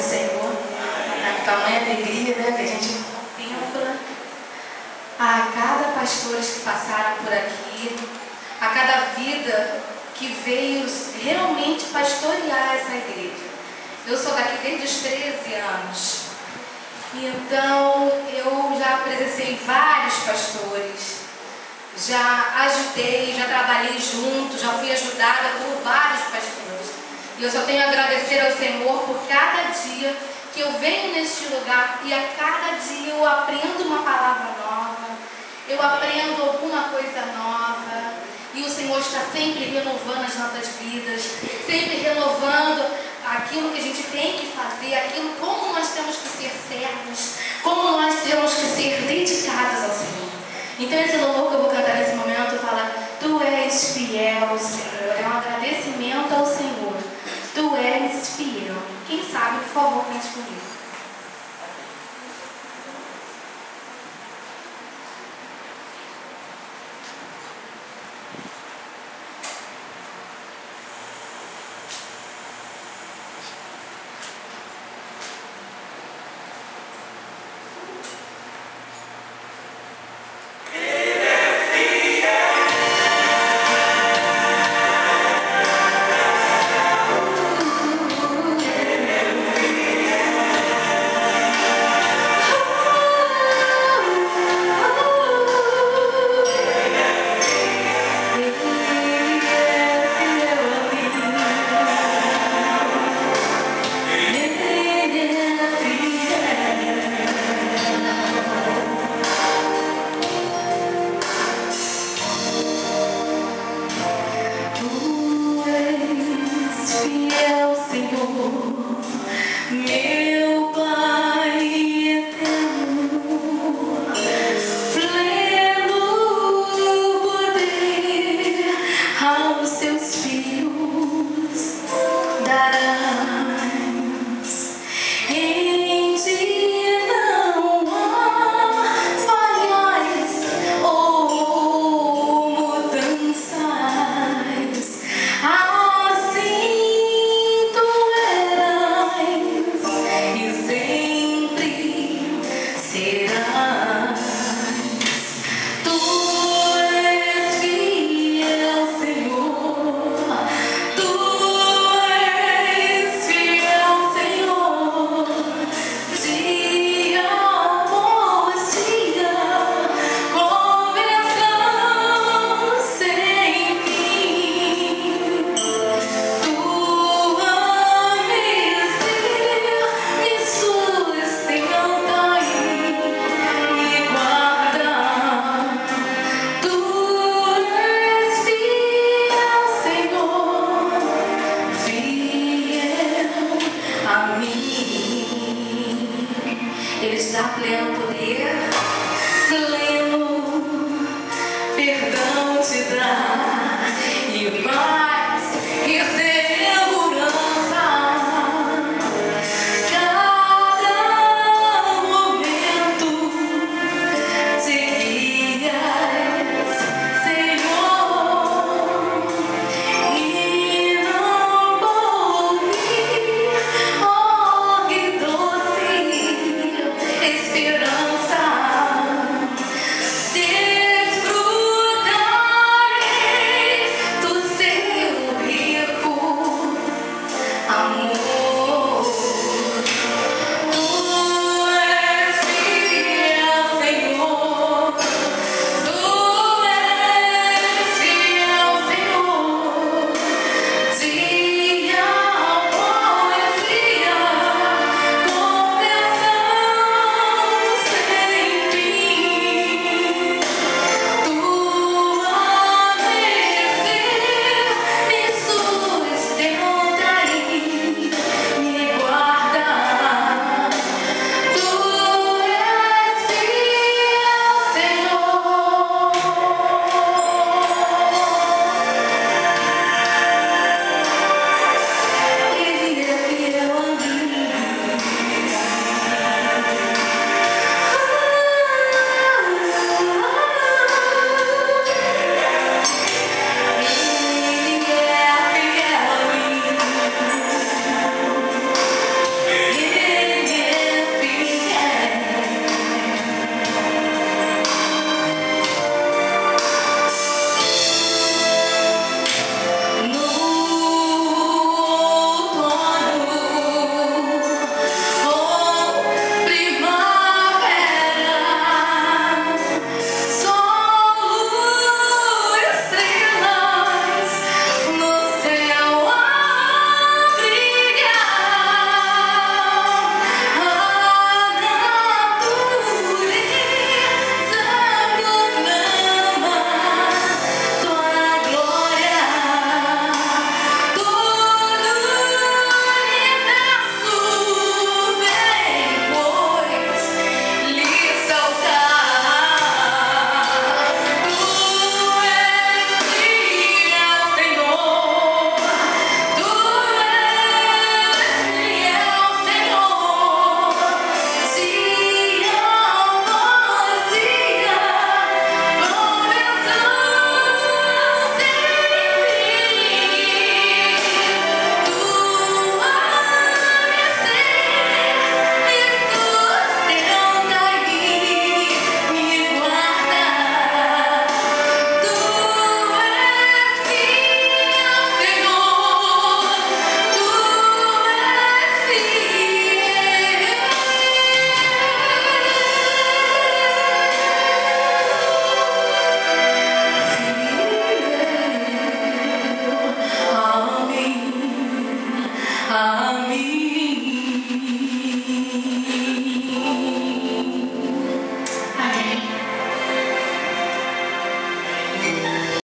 Senhor. A tamanha alegria, né, que a gente contempla. A cada pastores que passaram por aqui, a cada vida que veio realmente pastorear essa igreja. Eu sou daqui desde os 13 anos. Então, eu já presenciei vários pastores, já ajudei, já trabalhei junto, já fui ajudada por vários pastores. E eu só tenho a agradecer ao Senhor por cada dia que eu venho neste lugar e a cada dia eu aprendo uma palavra nova, eu aprendo alguma coisa nova. E o Senhor está sempre renovando as nossas vidas, sempre renovando aquilo que a gente tem que fazer, aquilo como nós temos que ser servos, como nós temos que ser dedicados ao Senhor. Então esse louvor que eu vou cantar nesse momento fala: Tu és fiel, Senhor. É um agradecimento ao Senhor. Tu és fiel. Quem sabe, por favor, cante comigo. Senhor, meu